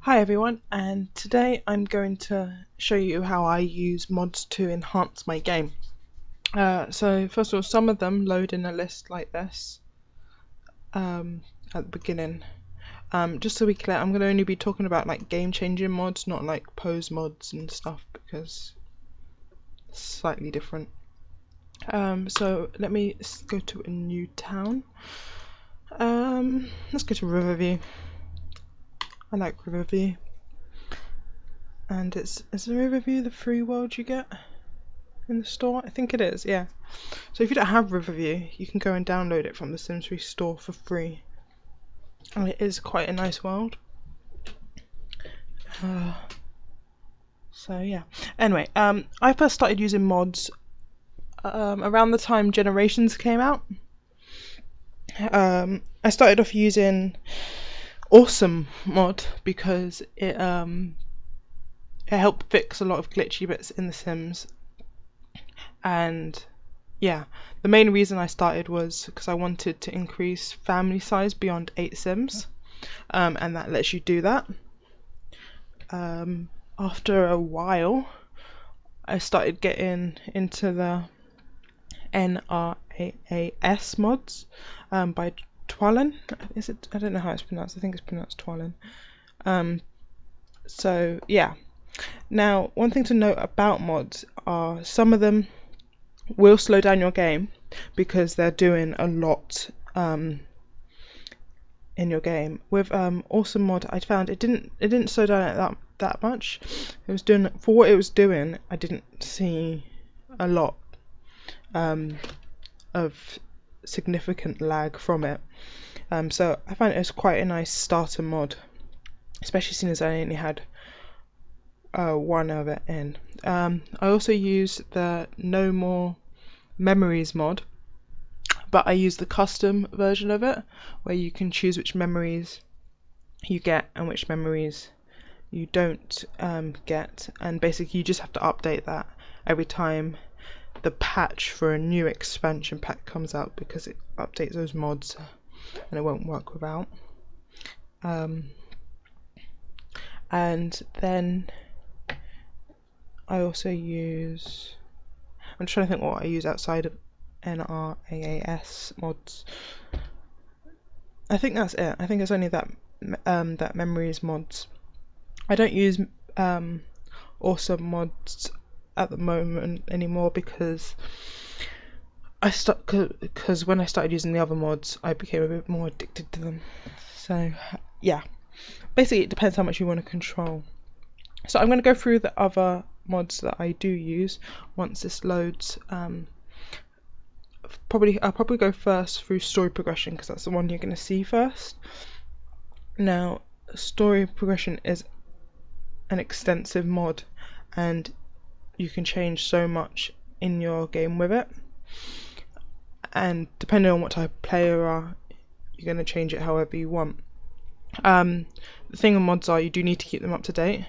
Hi everyone, and today I'm going to show you how I use mods to enhance my game. So first of all, some of them load in a list like this at the beginning. Just to be clear, I'm going to only be talking about like game-changing mods, not like pose mods and stuff, because it's slightly different. So let me go to a new town. Let's go to Riverview. I like Riverview. And is Riverview the free world you get in the store? I think it is, yeah. So if you don't have Riverview, you can go and download it from the Sims 3 store for free. And it is quite a nice world. So yeah. Anyway, I first started using mods around the time Generations came out. I started off using Awesome mod because it helped fix a lot of glitchy bits in The Sims. And yeah, the main reason I started was because I wanted to increase family size beyond 8 Sims, and that lets you do that. After a while, I started getting into the NRAAS mods by Twallen. Is it? I don't know how it's pronounced. I think it's pronounced Twallen. So yeah. Now, one thing to note about mods are some of them will slow down your game because they're doing a lot in your game. With Awesome mod, I found it didn't slow down that much. It was doing, for what it was doing, I didn't see a lot of significant lag from it. So I found it was quite a nice starter mod, especially seeing as I only had one of it in. I also used the No More Memories mod, but I use the custom version of it where you can choose which memories you get and which memories you don't get, and basically you just have to update that every time the patch for a new expansion pack comes out, because it updates those mods and it won't work without. And then I also use, I'm trying to think what I use outside of NRAAS mods. I think that's it. I think it's only that that Memories mods. I don't use Awesome mods at the moment anymore because because when I started using the other mods, I became a bit more addicted to them. So yeah, basically it depends how much you want to control. So I'm going to go through the other mods that I do use once this loads. I'll probably go first through story progression because that's the one you're going to see first. Now, story progression is an extensive mod and you can change so much in your game with it, and depending on what type of player you are, you're going to change it however you want. The thing with mods are you do need to keep them up to date,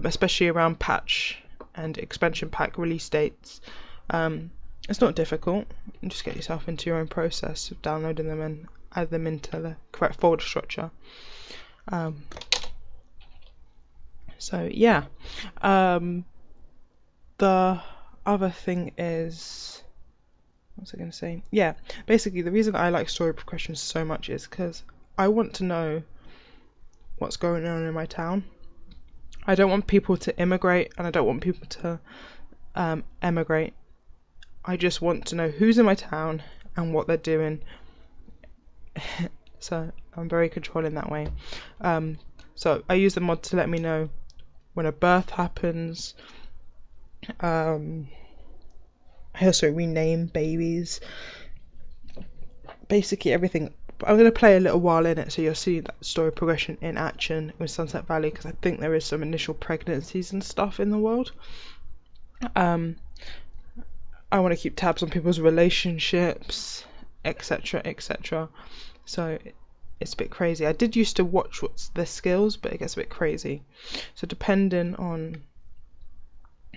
especially around patch and expansion pack release dates. It's not difficult. You just get yourself into your own process of downloading them and add them into the correct folder structure. So yeah, the other thing is, what was I going to say? Yeah, basically the reason I like story progression so much is because I want to know what's going on in my town. I don't want people to immigrate and I don't want people to emigrate. I just want to know who's in my town and what they're doing. So I'm very controlling that way. So I use the mod to let me know when a birth happens. I also rename babies. Basically everything. I'm going to play a little while in it so you'll see that story progression in action with Sunset Valley, because I think there is some initial pregnancies and stuff in the world. I want to keep tabs on people's relationships, etc, etc. So it's a bit crazy. I did used to watch what's their skills, but it gets a bit crazy. So depending on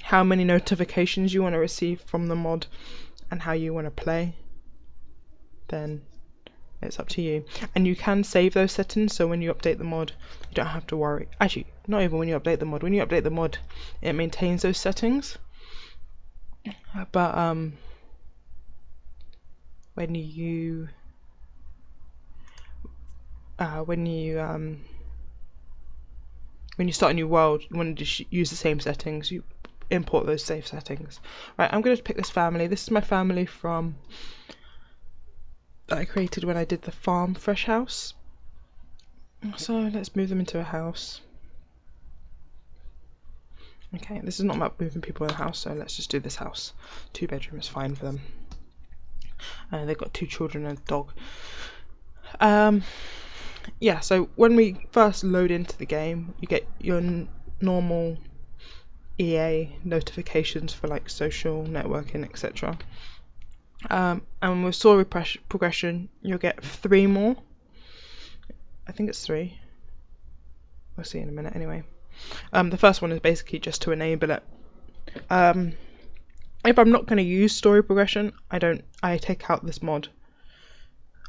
how many notifications you want to receive from the mod and how you want to play, then It's up to you. And you can save those settings, so when you update the mod, you don't have to worry. Actually, not even when you update the mod. When you update the mod, it maintains those settings. But when you start a new world, you want to just use the same settings. You import those save settings. Right, I'm going to pick this family. This is my family that I created when I did the farm fresh house. So let's move them into a house. Okay, this is not about moving people in the house, so let's just do this house. 2 bedrooms, fine for them. They've got 2 children and a dog. Yeah, so when we first load into the game, you get your normal EA notifications for like social networking, etc. And with story progression, you'll get 3 more. I think it's 3. We'll see in a minute anyway. The first one is basically just to enable it. If I'm not going to use story progression, I take out this mod.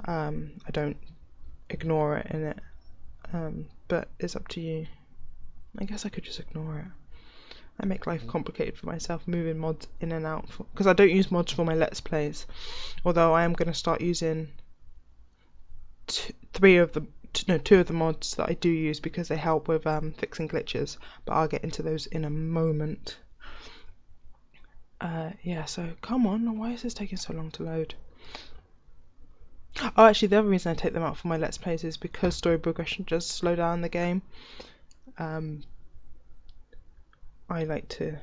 I don't ignore it in it. But it's up to you. I guess I could just ignore it. I make life complicated for myself moving mods in and out because I don't use mods for my Let's Plays. Although I am going to start using 2 of the mods that I do use because they help with fixing glitches. But I'll get into those in a moment. Yeah, so come on, why is this taking so long to load? Oh, actually, the other reason I take them out for my Let's Plays is because story progression does slow down the game. I like to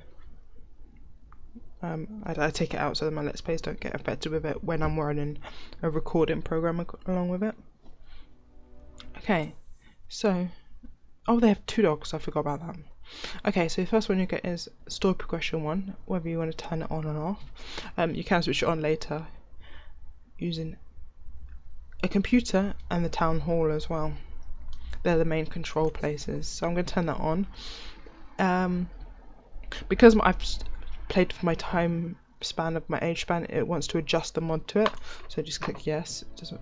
I take it out so that my Let's Plays don't get affected with it when I'm running a recording program along with it. Okay, so they have 2 dogs, I forgot about that. Okay, so the first one you get is story progression 1, whether you want to turn it on and off. You can switch it on later using a computer and the town hall as well. They're the main control places, so I'm going to turn that on. Because I've played for my time span of my age span, it wants to adjust the mod to it, so just click yes. It doesn't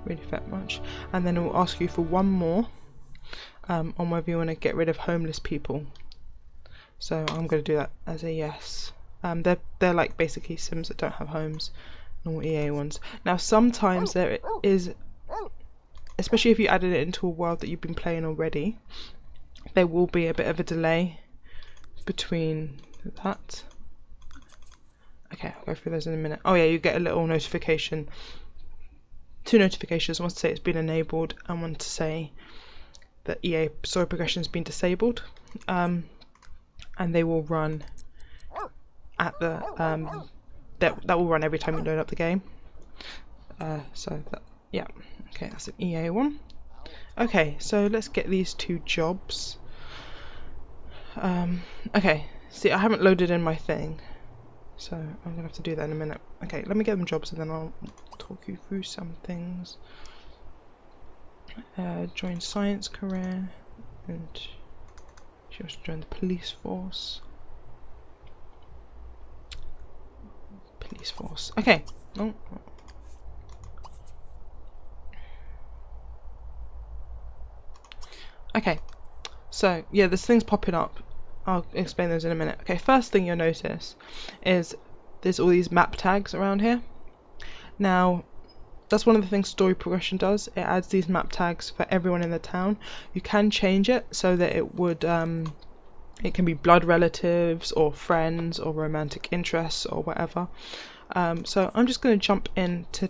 really affect much, and then it will ask you for 1 more on whether you want to get rid of homeless people. So I'm going to do that as a yes. They're like basically Sims that don't have homes, normal EA ones. Now sometimes there is, especially if you added it into a world that you've been playing already, there will be a bit of a delay between that. Okay, I'll go through those in a minute. Oh yeah, you get a little notification, 2 notifications, one to say it's been enabled and one to say that EA story progression has been disabled, and they will run at the that will run every time you load up the game. So that, yeah, okay, that's an EA one. Okay, so let's get these 2 jobs. Okay, see, I haven't loaded in my thing, so I'm gonna have to do that in a minute. Okay, let me get them jobs and then I'll talk you through some things. Join science career, and she wants to join the police force. Okay. Oh. Okay. So yeah, there's things popping up. I'll explain those in a minute. Okay, first thing you'll notice is there's all these map tags around here. Now, that's one of the things story progression does. It adds these map tags for everyone in the town. You can change it so that it would it can be blood relatives or friends or romantic interests or whatever. So I'm just going to jump into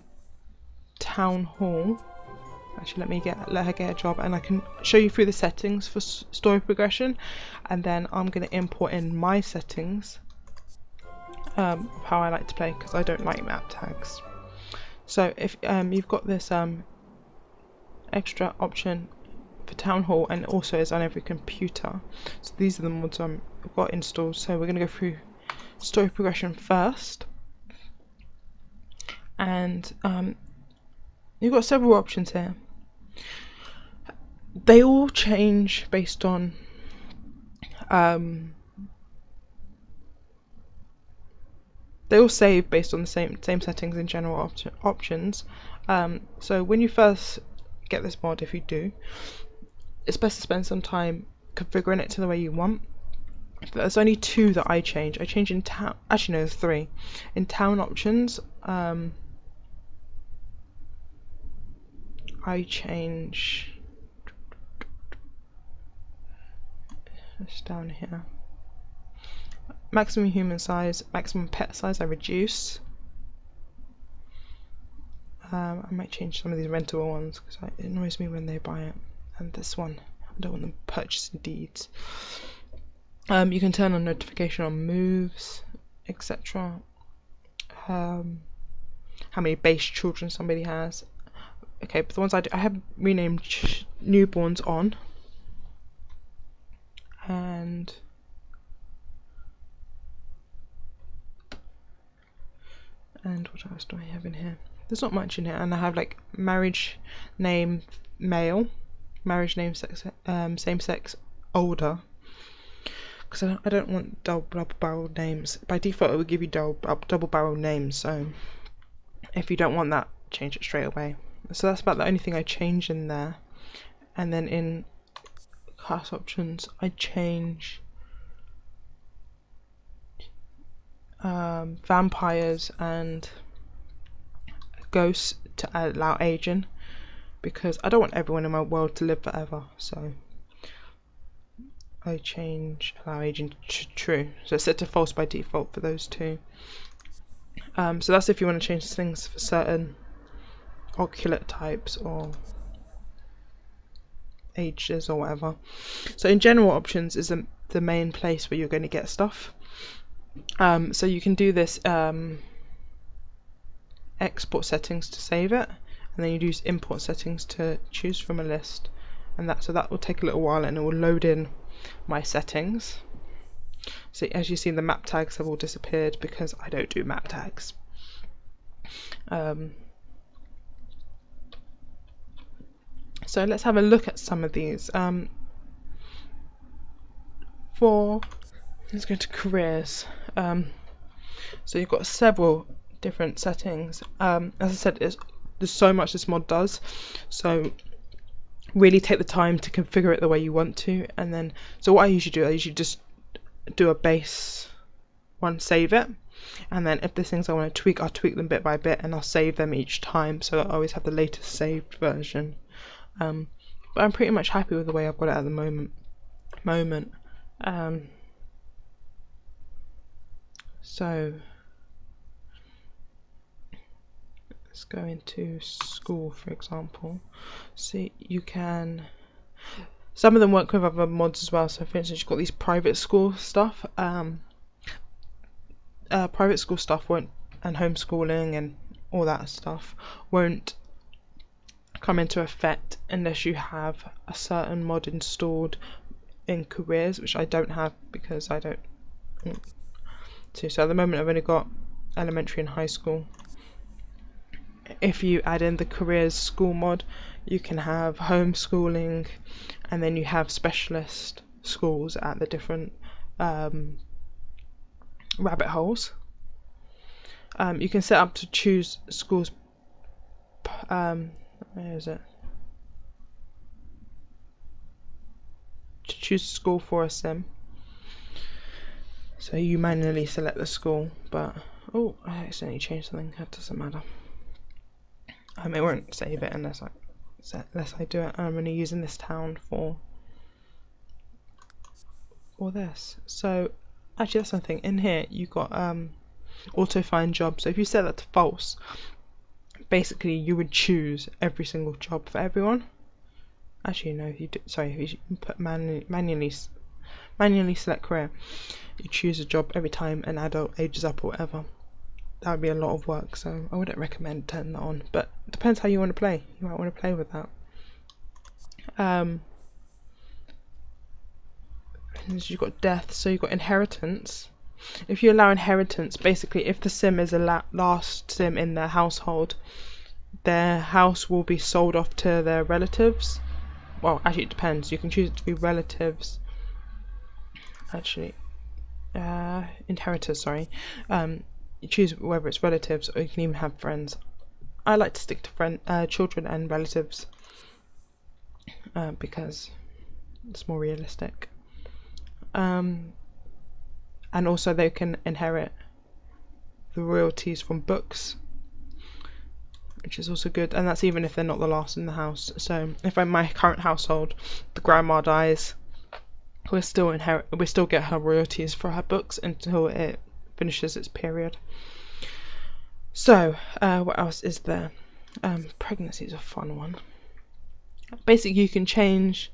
town hall. Actually, let her get a job, and I can show you through the settings for story progression, and then I'm going to import in my settings of how I like to play, because I don't like map tags. So if you've got this extra option for town hall, and also is on every computer. So these are the mods I've got installed. So we're going to go through story progression first, and you've got several options here. They all change based on they all save based on the same settings in general options. So when you first get this mod, if you do, it's best to spend some time configuring it to the way you want. There's only 2 that I change. I change in town. Actually, no, there's 3. In town options, I change. It's down here. Maximum human size, maximum pet size, I reduce. I might change some of these rentable ones because it annoys me when they buy it. And this one, I don't want them purchasing deeds. You can turn on notification on moves, etc. How many base children somebody has. Okay, but the ones I have renamed newborns on. And what else do I have in here? There's not much in here. And I have like marriage name male, marriage name sex, same sex older. Because I don't want double barrel names. By default, it will give you double barrel names. So if you don't want that, change it straight away. So that's about the only thing I change in there. And then in class options, I change vampires and ghosts to allow aging, because I don't want everyone in my world to live forever. So I change allow aging to true. So it's set to false by default for those 2. So that's if you want to change things for certain oculate types or ages or whatever. So in general options is the main place where you're going to get stuff. So you can do this export settings to save it, and then you use import settings to choose from a list, and that will take a little while, and it will load in my settings. So as you see, the map tags have all disappeared because I don't do map tags. So let's have a look at some of these. Let's go to careers. So you've got several different settings. As I said, there's so much this mod does, so really take the time to configure it the way you want to. And then, so what I usually do, I usually just do a base one, save it, and then if there's things I want to tweak, I'll tweak them bit by bit, and I'll save them each time, so I always have the latest saved version. But I'm pretty much happy with the way I've got it at the moment. So let's go into school, for example. See, you can, some of them work with other mods as well. So for instance, you've got these private school stuff. Private school stuff won't, and homeschooling and all that stuff won't come into effect unless you have a certain mod installed in careers, which I don't have because I don't want to. So at the moment I've only got elementary and high school. If you add in the careers school mod, you can have homeschooling, and then you have specialist schools at the different rabbit holes. You can set up to choose schools. Where is it? To choose a school for a sim. So you manually select the school, but oh, I accidentally changed something. That doesn't matter. It won't save it unless I do it. I'm only using this town for this. So actually, that's something in here. You got auto find job. So if you set that to false, basically you would choose every single job for everyone. Actually, no. If you do, sorry, if you put manually select career, you choose a job every time an adult ages up or whatever. That would be a lot of work, so I wouldn't recommend turning that on. But it depends how you want to play. You might want to play with that. You've got death, so you've got inheritance. If you allow inheritance, basically if the sim is the last sim in their household, their house will be sold off to their relatives. Well, actually it depends. You can choose it to be relatives. Actually, inheritors, sorry. you choose whether it's relatives or you can even have friends. I like to stick to children and relatives because it's more realistic. And also they can inherit the royalties from books, which is also good, and that's even if they're not the last in the house. So if in my current household the grandma dies, we still get her royalties for her books until it finishes its period. So what else is there? Pregnancy is a fun one. Basically you can change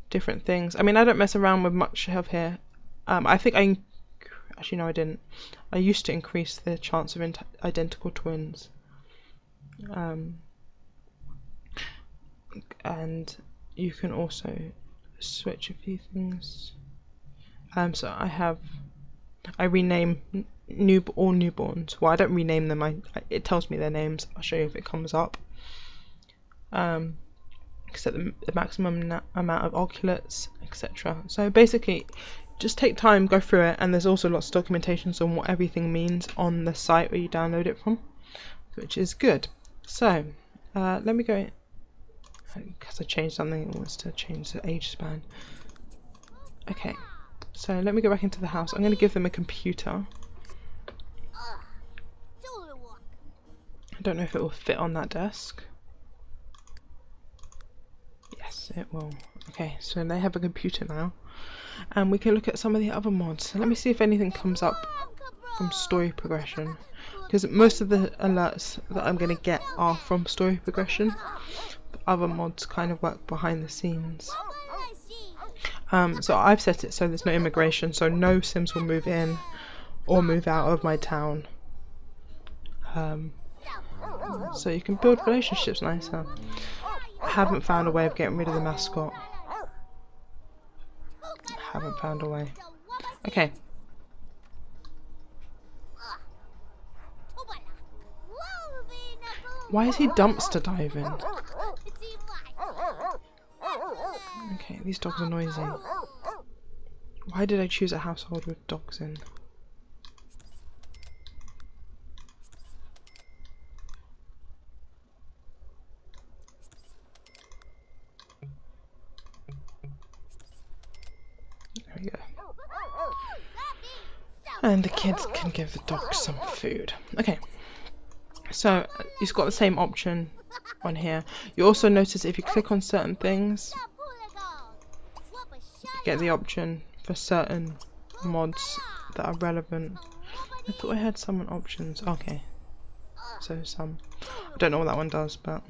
different things. I mean, I don't mess around with much of here. I think actually no, I didn't. I used to increase the chance of identical twins. And you can also switch a few things. So I rename all newborns. Well, I don't rename them. It tells me their names. I'll show you if it comes up. Set the maximum amount of oculates, etc. So basically, just take time, go through it, and there's also lots of documentations on what everything means on the site where you download it from, which is good. So let me go, because I changed something. It was to change the age span. Okay, so let me go back into the house. I'm going to give them a computer. I don't know if it will fit on that desk. Yes, it will. Okay, so they have a computer now, and we can look at some of the other mods. So let me see if anything comes up from story progression, because most of the alerts that I'm going to get are from story progression. But other mods kind of work behind the scenes. So I've set it so there's no immigration, so no Sims will move in or move out of my town. So you can build relationships nicer. I haven't found a way of getting rid of the mascot. Haven't found a way. Okay. Why is he dumpster diving? Okay, these dogs are noisy. Why did I choose a household with dogs in? There we go. And the kids can give the dogs some food. Okay. So you've got the same option on here. You also notice if you click on certain things, you get the option for certain mods that are relevant. I thought I had some options. Okay, so some. I don't know what that one does, but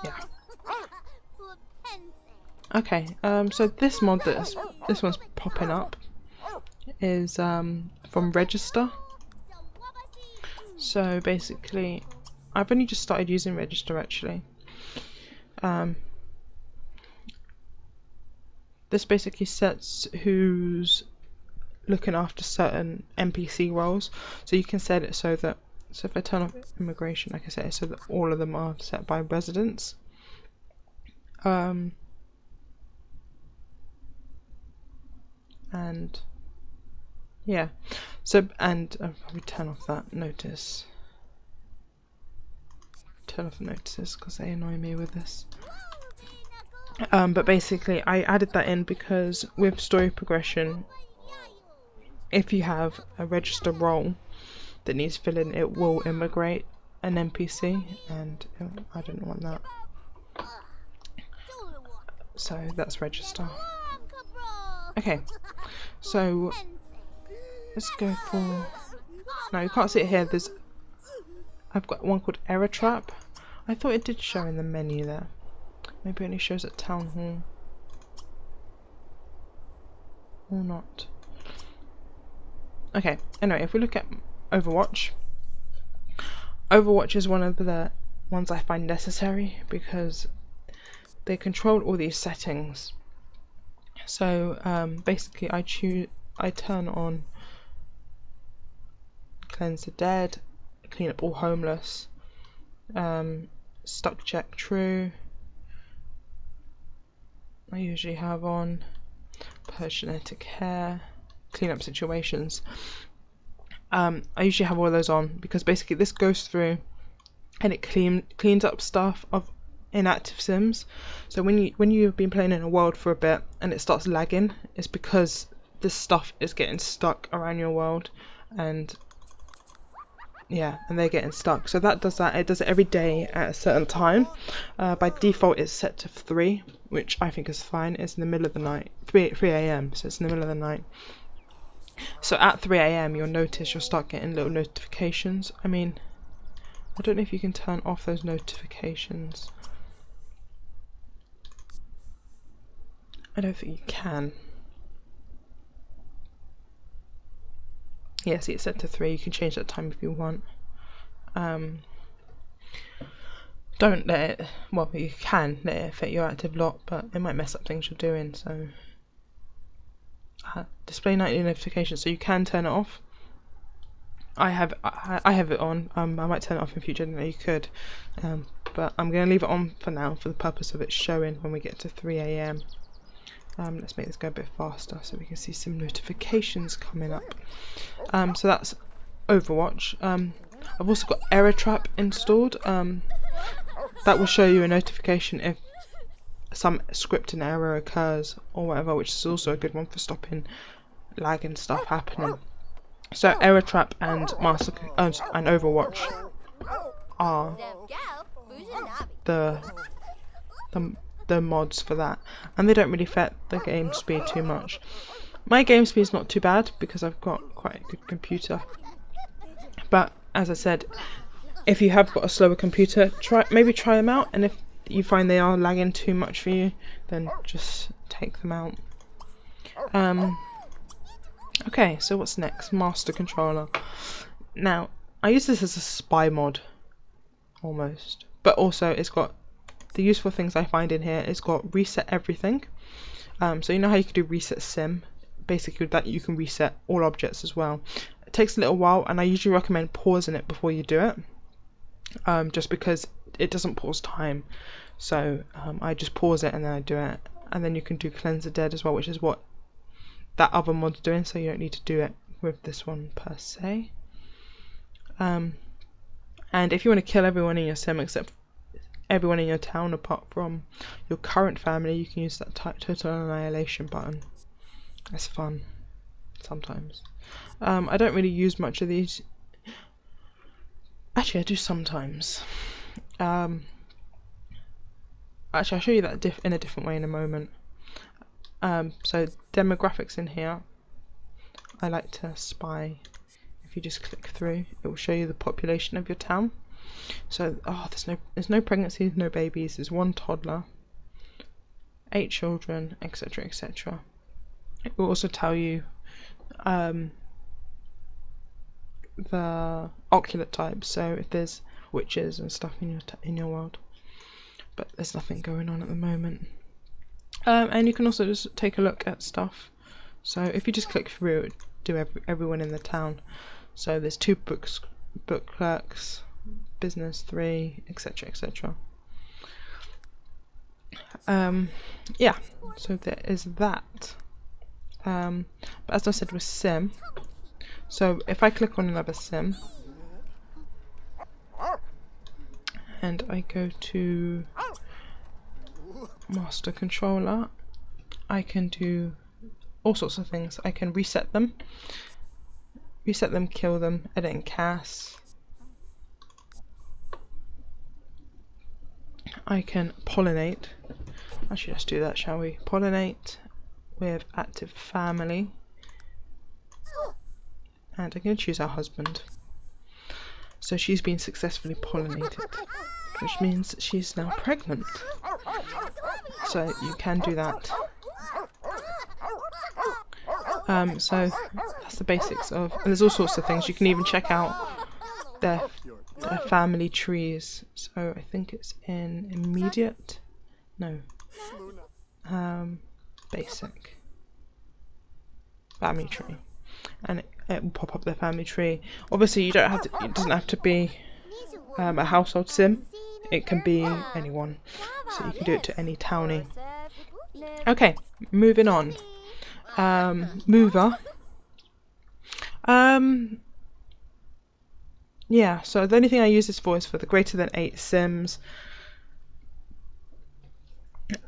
yeah. Okay, so this mod this one's popping up is from Register. So basically, I've only just started using Register actually. This basically sets who's looking after certain NPC roles. So you can set it so that, if I turn off immigration, I can set it so that all of them are set by residents. And yeah, so and I'll probably turn off that notice. Turn off the notices because they annoy me with this. But basically I added that in because with story progression, if you have a register role that needs filling, it will immigrate an NPC, and I don't want that. So that's Register. Okay, so let's go for... No, you can't see it here. I've got one called Error Trap. I thought it did show in the menu there. Maybe it only shows at Town Hall. Or not. Okay, anyway, if we look at Overwatch. Overwatch is one of the ones I find necessary because they control all these settings. So basically I turn on Cleanse the Dead, clean up all homeless, stuck check true. I usually have on purge genetic hair, clean up situations. I usually have all of those on because basically this goes through and it cleans up stuff of inactive sims. So when you've been playing in a world for a bit and it starts lagging, it's because this stuff is getting stuck around your world, and yeah, and they're getting stuck. So that does that. It does it every day at a certain time. By default it's set to 3, which I think is fine. It's in the middle of the night, 3 AM, so it's in the middle of the night. So at 3 AM you'll start getting little notifications. I mean, I don't know if you can turn off those notifications. I don't think you can. Yeah, see, it's set to 3. You can change that time if you want. Don't let it, well, you can let it affect your active lot, but it might mess up things you're doing. So display nightly notifications, so you can turn it off. I have it on. I might turn it off in future. I didn't know you could, but I'm going to leave it on for now for the purpose of it showing when we get to 3 AM. Let's make this go a bit faster so we can see some notifications coming up. So that's Overwatch. I've also got Error Trap installed. That will show you a notification if some scripting error occurs or whatever, which is also a good one for stopping lag and stuff happening. So Error Trap and and Overwatch are the mods for that, and they don't really affect the game speed too much. My game speed is not too bad because I've got quite a good computer, but as I said, if you have got a slower computer, maybe try them out, and if you find they are lagging too much for you, then just take them out. Okay, so what's next? Master Controller. Now, I use this as a spy mod, almost, but also it's got the useful things I find in here. It's got reset everything. So you know how you can do reset sim? Basically with that you can reset all objects as well. It takes a little while, and I usually recommend pausing it before you do it, just because it doesn't pause time. So I just pause it and then I do it, and then you can do Cleanse the Dead as well, which is what that other mod's doing, so you don't need to do it with this one per se. And if you want to kill everyone in your sim except everyone in your town apart from your current family, you can use that total annihilation button. That's fun sometimes. I don't really use much of these. Actually, I do sometimes. Actually, I'll show you that in a different way in a moment. So demographics in here, I like to spy. If you just click through, it will show you the population of your town. So there's no pregnancies, no babies. There's 1 toddler, 8 children, etc., etc. It will also tell you the occult types. So if there's witches and stuff in your world, but there's nothing going on at the moment. And you can also just take a look at stuff. So if you just click through, it will do everyone in the town. So there's 2 book clerks, business 3, etc., etc. Yeah, so there is that. But as I said with sim, so if I click on another sim and I go to Master Controller, I can do all sorts of things. I can reset them, kill them, edit and cast. I can pollinate. Actually, let's do that, shall we? Pollinate with active family, and I'm going to choose our husband. So she's been successfully pollinated, which means she's now pregnant. So you can do that. So that's the basics of, and there's all sorts of things. You can even check out their family trees. So I think it's in immediate, no, basic family tree, and it will pop up their family tree. Obviously you don't have to, it doesn't have to be a household sim, it can be anyone, so you can do it to any townie. Okay, moving on. Mover. yeah, so the only thing I use this for is for the greater than 8 Sims,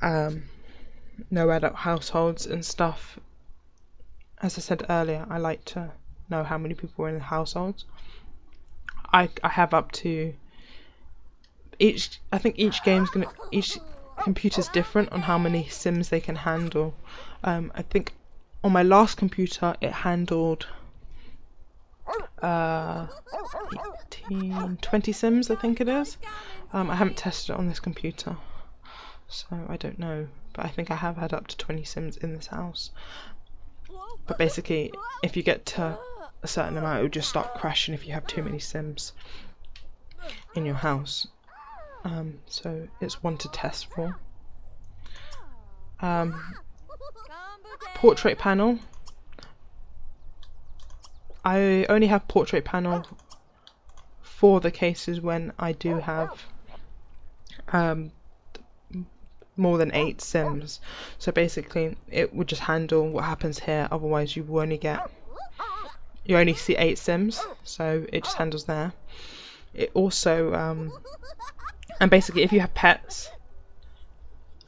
no adult households and stuff. As I said earlier, I like to know how many people are in the households. I have up to each. I think each computer's different on how many Sims they can handle. I think on my last computer it handled 20 Sims, I think it is. I haven't tested it on this computer, so I don't know, but I think I have had up to 20 Sims in this house. But basically, if you get to a certain amount, it will just start crashing if you have too many Sims in your house. So it's one to test for. Portrait panel. I only have portrait panel for the cases when I do have more than 8 Sims. So basically it would just handle what happens here, otherwise you only see 8 Sims, so it just handles there. It also and basically if you have pets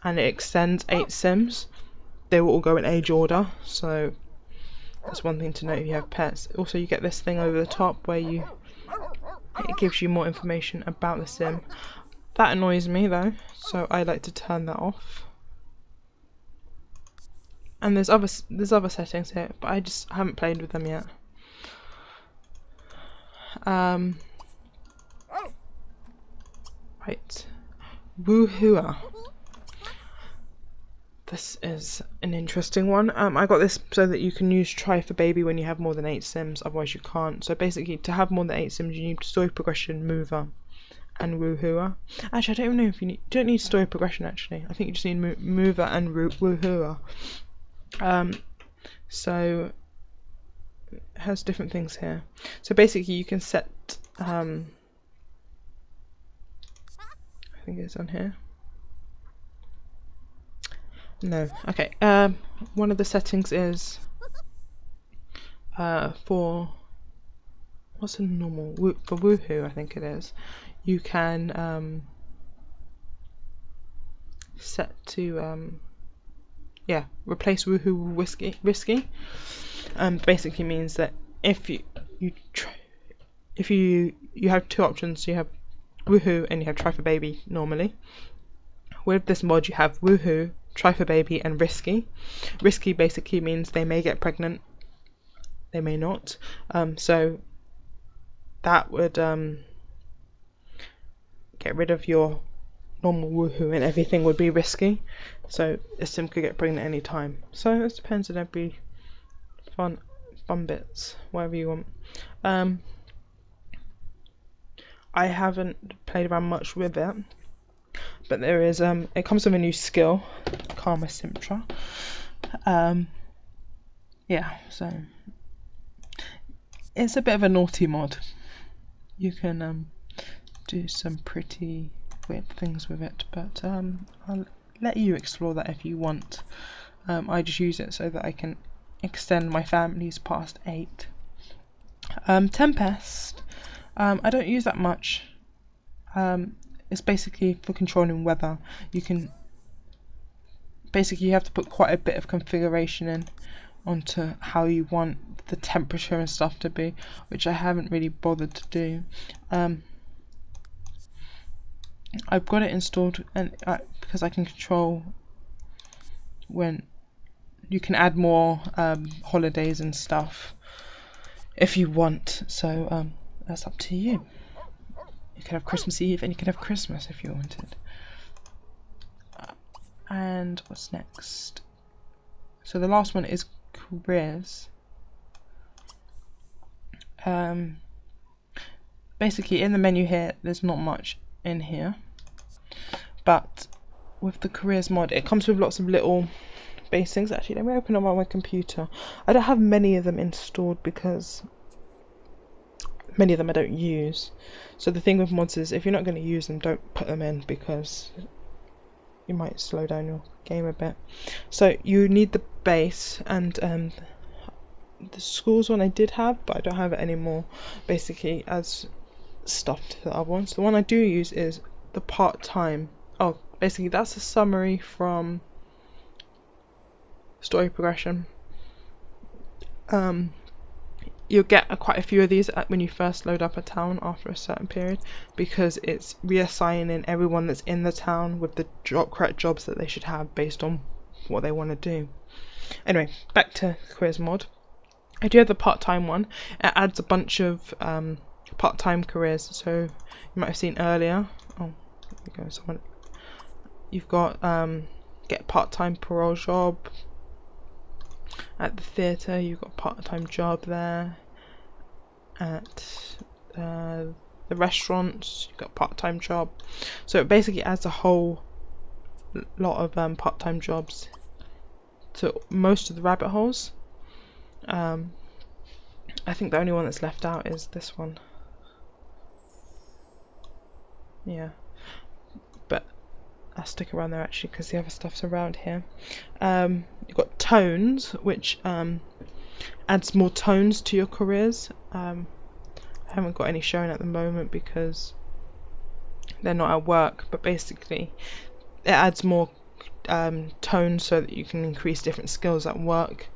and it extends 8 Sims, they will all go in age order, so that's one thing to note if you have pets. Also, you get this thing over the top where it gives you more information about the Sim. That annoys me though, so I like to turn that off. And there's other settings here, but I just haven't played with them yet. Right, Woohooer. This is an interesting one. I got this so that you can use Try for Baby when you have more than 8 Sims, otherwise you can't. So basically, to have more than 8 Sims, you need Story Progression, Mover, and Woohooer. Actually, I don't even know if you don't need Story Progression. Actually, I think you just need Mover and Woohooer. So it has different things here. So basically, you can set. I think it's on here. No, okay. One of the settings is for what's a normal for Woohoo, I think it is. You can set to replace Woohoo with Risky. Basically means that if you have 2 options, you have Woohoo and you have Try for Baby normally. With this mod, you have Woohoo, Try for Baby, and Risky. Risky basically means they may get pregnant, they may not. So that would get rid of your normal Woohoo and everything would be risky. So a Sim could get pregnant any time. So it depends on every fun bits, whatever you want. I haven't played around much with it, but there is it comes with a new skill, Karma Simtra. Yeah, so it's a bit of a naughty mod. You can do some pretty weird things with it, but I'll let you explore that if you want. I just use it so that I can extend my families past 8. Tempest, I don't use that much. It's basically for controlling weather. You have to put quite a bit of configuration in onto how you want the temperature and stuff to be, which I haven't really bothered to do. I've got it installed and because I can control when you can add more holidays and stuff if you want, so that's up to you. You can have Christmas Eve and you can have Christmas if you wanted. And what's next? So the last one is careers. Basically in the menu here there's not much in here, but with the careers mod it comes with lots of little base things. Actually, let me open up on my computer. I don't have many of them installed because many of them I don't use. So the thing with mods is if you're not going to use them, don't put them in because you might slow down your game a bit. So you need the base, and the schools one I did have, but I don't have it anymore. Basically, as stuff to the other one. So the one I do use is the part-time. Oh, basically that's a summary from story progression. You'll get quite a few of these when you first load up a town after a certain period, because it's reassigning everyone that's in the town with the correct jobs that they should have based on what they want to do. Anyway, back to careers mod. I do have the part-time one. It adds a bunch of part-time careers. So you might have seen earlier. Oh, there we go. Someone. You've got get part-time parole job. At the theatre, you've got a part-time job there. At the restaurants, you've got a part-time job. So it basically adds a whole lot of part-time jobs to most of the rabbit holes. I think the only one that's left out is this one. Yeah, but I'll stick around there actually because the other stuff's around here. You've got tones, which adds more tones to your careers. I haven't got any shown at the moment because they're not at work, but basically it adds more tones so that you can increase different skills at work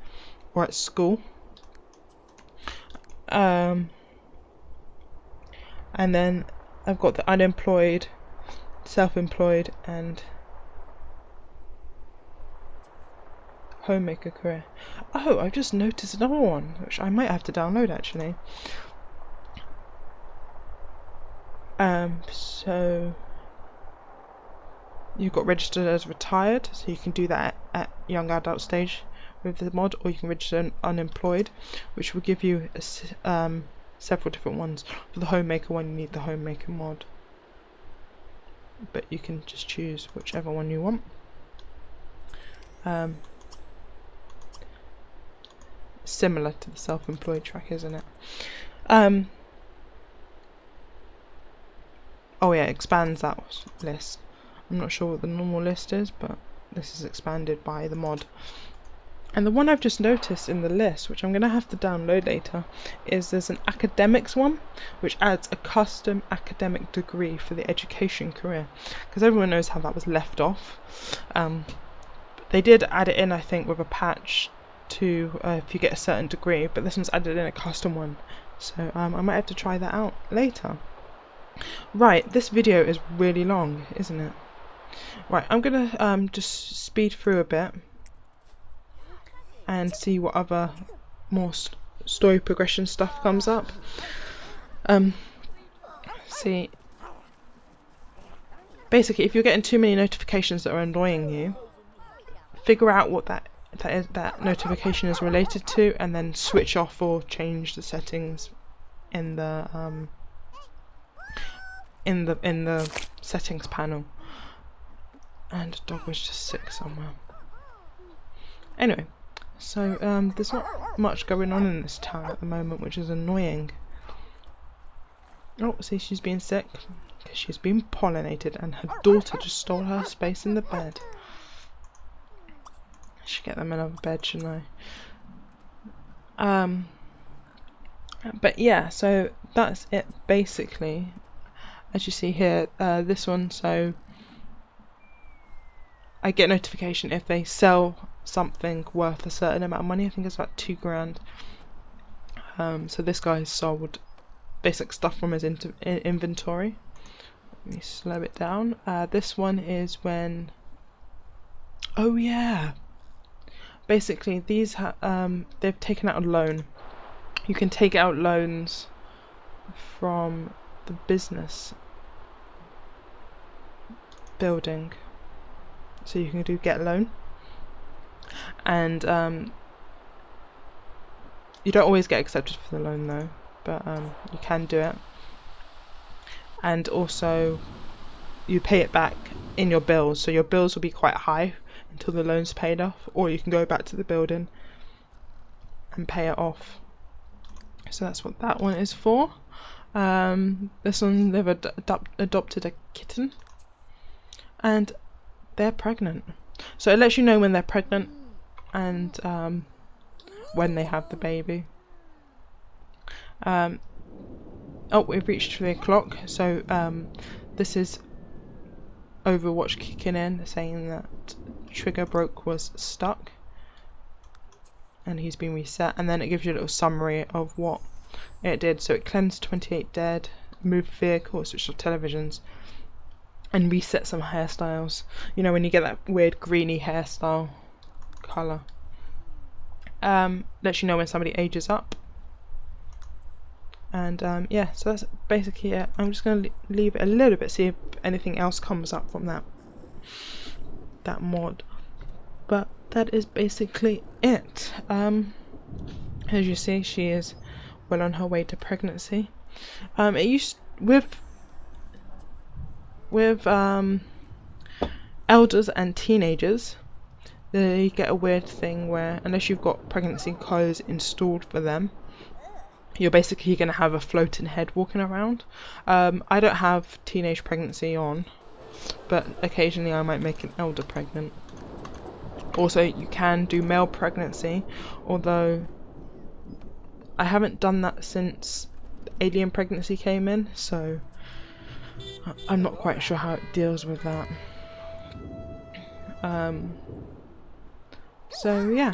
or at school. And then I've got the unemployed, self-employed and homemaker career. Oh, I've just noticed another one which I might have to download actually. So you've got registered as retired, so you can do that at young adult stage with the mod, or you can register unemployed, which will give you several different ones. For the homemaker one, you need the homemaker mod, but you can just choose whichever one you want. Similar to the self-employed track, isn't it? Oh yeah, it expands that list. I'm not sure what the normal list is, but this is expanded by the mod. And the one I've just noticed in the list, which I'm going to have to download later, is there's an academics one, which adds a custom academic degree for the education career. Because everyone knows how that was left off. They did add it in, I think, with a patch to if you get a certain degree, but this one's added in a custom one. So I might have to try that out later. Right, this video is really long, isn't it? Right, I'm going to just speed through a bit and see what other more story progression stuff comes up. See, basically if you're getting too many notifications that are annoying you, figure out what that notification is related to, and then switch off or change the settings in the settings panel. And the dog was just sick somewhere. Anyway, so there's not much going on in this town at the moment, which is annoying. Oh, see, she's being sick because she's been pollinated, and her daughter just stole her space in the bed. I should get them another bed, shouldn't I? But yeah, so that's it basically. As you see here, this one, so I get notification if they sell something worth a certain amount of money. I think it's about $2 grand. So this guy sold basic stuff from his inventory. Let me slow it down. This one is when, oh yeah, basically these they've taken out a loan. You can take out loans from the business building, so you can do get loan, and you don't always get accepted for the loan though, but you can do it, and also you pay it back in your bills, so your bills will be quite high until the loan's paid off, or you can go back to the building and pay it off. So that's what that one is for. This one, they've adopted a kitten and they're pregnant, so it lets you know when they're pregnant and when they have the baby. Oh, we've reached 3 o'clock, so this is Overwatch kicking in, saying that Trigger Broke was stuck and he's been reset, and then it gives you a little summary of what it did. So it cleansed 28 dead, moved vehicles, switched off televisions, and reset some hairstyles. You know, when you get that weird greeny hairstyle colour. Lets you know when somebody ages up. And yeah, so that's basically it. I'm just going to leave it a little bit, see if anything else comes up from that mod. But that is basically it. As you see, she is well on her way to pregnancy. It used with elders and teenagers, they get a weird thing where unless you've got pregnancy clothes installed for them, you're basically going to have a floating head walking around. I don't have teenage pregnancy on, but occasionally I might make an elder pregnant. Also, you can do male pregnancy, although I haven't done that since alien pregnancy came in, so I'm not quite sure how it deals with that. So yeah,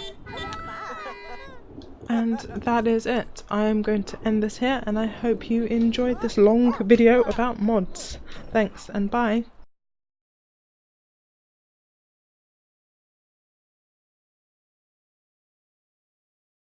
and that is it. I am going to end this here, and I hope you enjoyed this long video about mods. Thanks and bye.